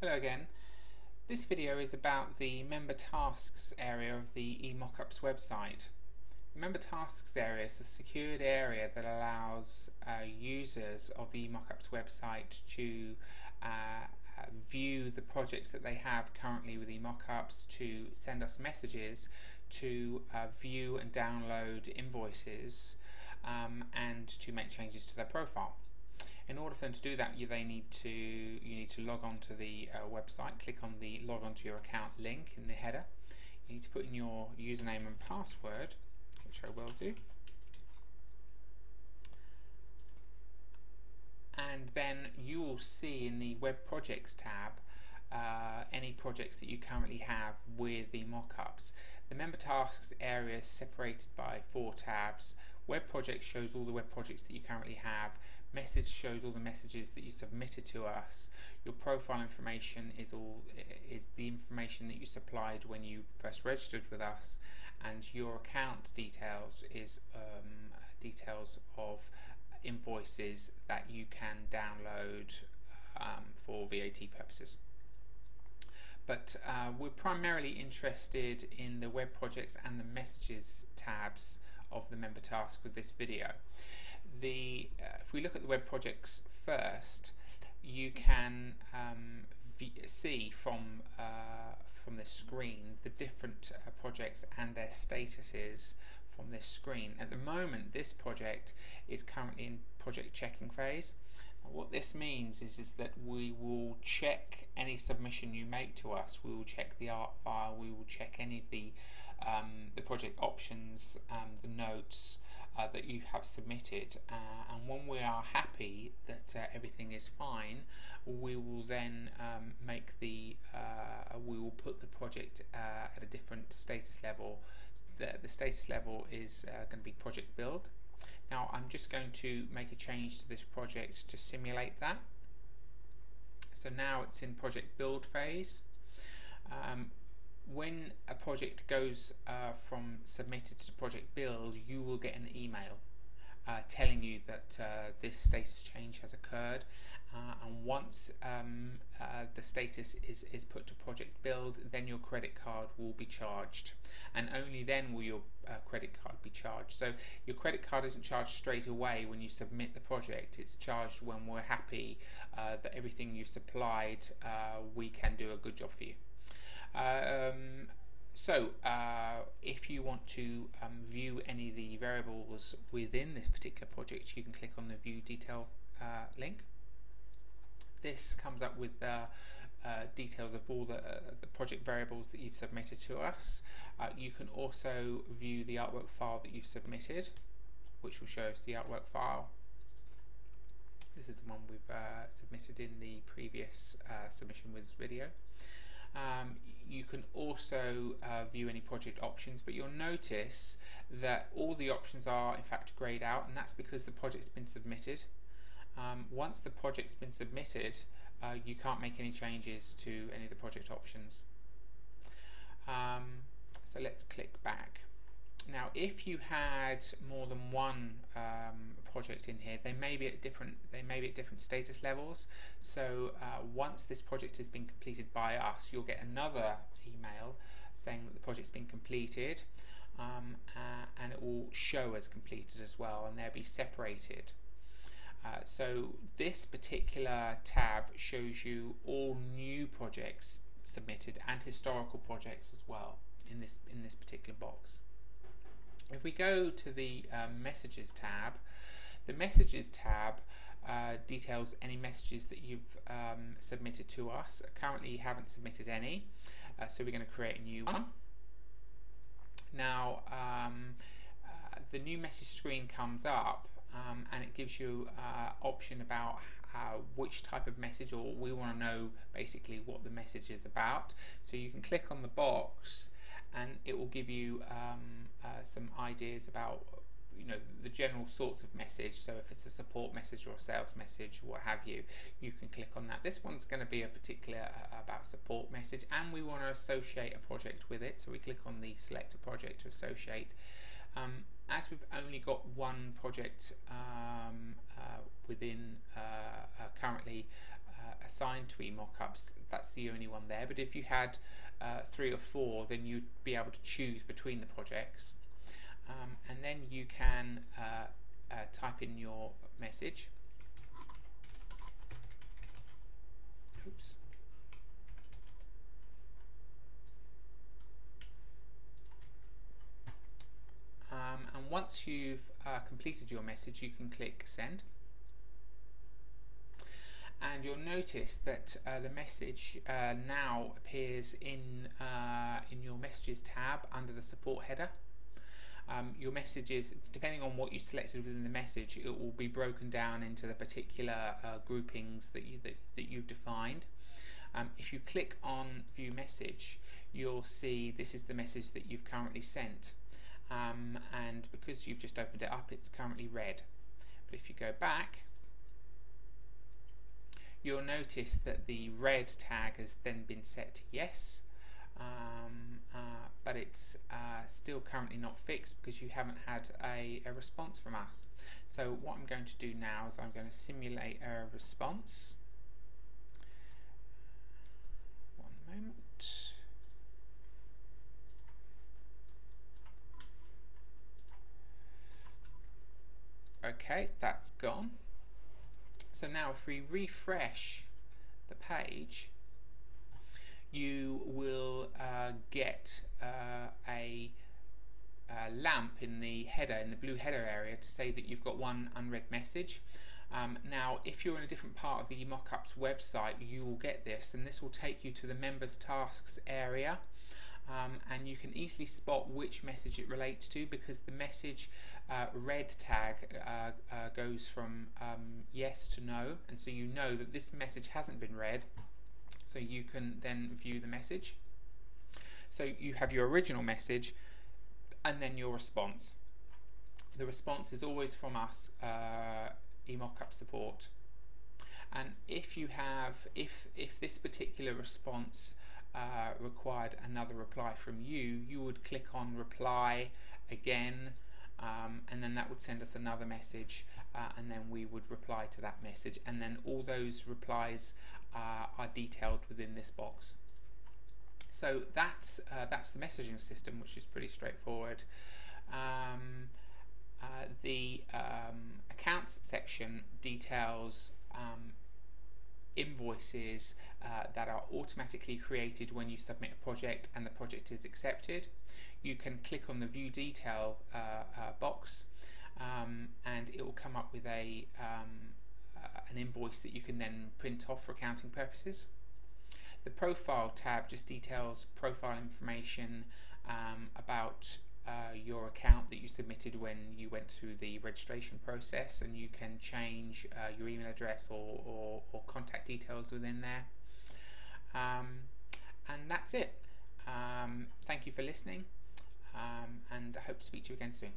Hello again. This video is about the member tasks area of the eMockups website. The member tasks area is a secured area that allows users of the eMockups website to view the projects that they have currently with eMockups, to send us messages, to view and download invoices, and to make changes to their profile. In order for them to do that, you need to log on to the website. Click on the log on to your account link in the header. You need to put in your username and password, which I will do, and then you will see in the web projects tab any projects that you currently have with the mockups. The member tasks area is separated by 4 tabs. Web projects shows all the web projects that you currently have. Message shows all the messages that you submitted to us. Your profile information is the information that you supplied when you first registered with us, and your account details is details of invoices that you can download for VAT purposes. But we're primarily interested in the web projects and the messages tabs of the member task with this video. If we look at the web projects first, you can see from this screen the different projects and their statuses from this screen. At the moment, this project is currently in project checking phase. What this means is that we will check any submission you make to us. We will check the art file, we will check any of the project options, the notes that you have submitted, and when we are happy that everything is fine, we will then we will put the project at a different status level. The status level is going to be project build. Now I'm just going to make a change to this project to simulate that. So now it's in project build phase. When a project goes from submitted to project build, you will get an email telling you that this status change has occurred, and once the status is put to project build, then your credit card will be charged, and only then will your credit card be charged. So your credit card isn't charged straight away when you submit the project. It's charged when we're happy that everything you supplied, we can do a good job for you. If you want to view any of the variables within this particular project, you can click on the View Detail link. This comes up with details of all the project variables that you've submitted to us. You can also view the artwork file that you've submitted, which will show us the artwork file. This is the one we've submitted in the previous submission with video. You can also view any project options, but you'll notice that all the options are in fact greyed out, and that's because the project's been submitted. Once the project's been submitted, you can't make any changes to any of the project options. So let's click back. Now, if you had more than one project in here, they may be at different status levels. So once this project has been completed by us, you'll get another email saying that the project's been completed, and it will show as completed as well, and they'll be separated. So this particular tab shows you all new projects submitted and historical projects as well in this particular box. If we go to the Messages tab, the Messages tab details any messages that you've submitted to us. Currently you haven't submitted any, so we're going to create a new one. Now the new message screen comes up, and it gives you option about which type of message, or we want to know basically what the message is about. So you can click on the box and it will give you some ideas about the general sorts of message. So if it's a support message or a sales message, what have you, you can click on that. This one's going to be a particular about support message, and we want to associate a project with it, so we click on the select a project to associate. As we've only got one project within currently assigned to eMockups, that's the only one there. But if you had 3 or 4, then you'd be able to choose between the projects. And then you can type in your message. Oops. And once you've completed your message, you can click send, and you'll notice that the message now appears in your messages tab under the support header. Your messages, depending on what you selected within the message, it will be broken down into the particular groupings that you've defined. If you click on view message, you'll see this is the message that you've currently sent, and because you've just opened it up, it's currently red. But if you go back, you'll notice that the red tag has then been set to yes, but it's still currently not fixed because you haven't had a response from us. So what I'm going to do now is I'm going to simulate a response. One moment. Okay, that's gone. So now if we refresh the page, you will get a lamp in the header, in the blue header area, to say that you've got one unread message. Now if you're in a different part of the eMockups website, you will get this, and this will take you to the members tasks area, and you can easily spot which message it relates to, because the message red tag goes from yes to no, and so you know that this message hasn't been read, so you can then view the message. So you have your original message and then your response. The response is always from us, eMockup support. And if this particular response required another reply from you, you would click on reply again, and then that would send us another message, and then we would reply to that message, and then all those replies are detailed within this box. So that's the messaging system, which is pretty straightforward. The accounts section details invoices that are automatically created when you submit a project and the project is accepted. You can click on the view detail box, and it will come up with an invoice that you can then print off for accounting purposes. The profile tab just details profile information about your account that you submitted when you went through the registration process, and you can change your email address or contact details within there. And that's it. Thank you for listening, and I hope to speak to you again soon.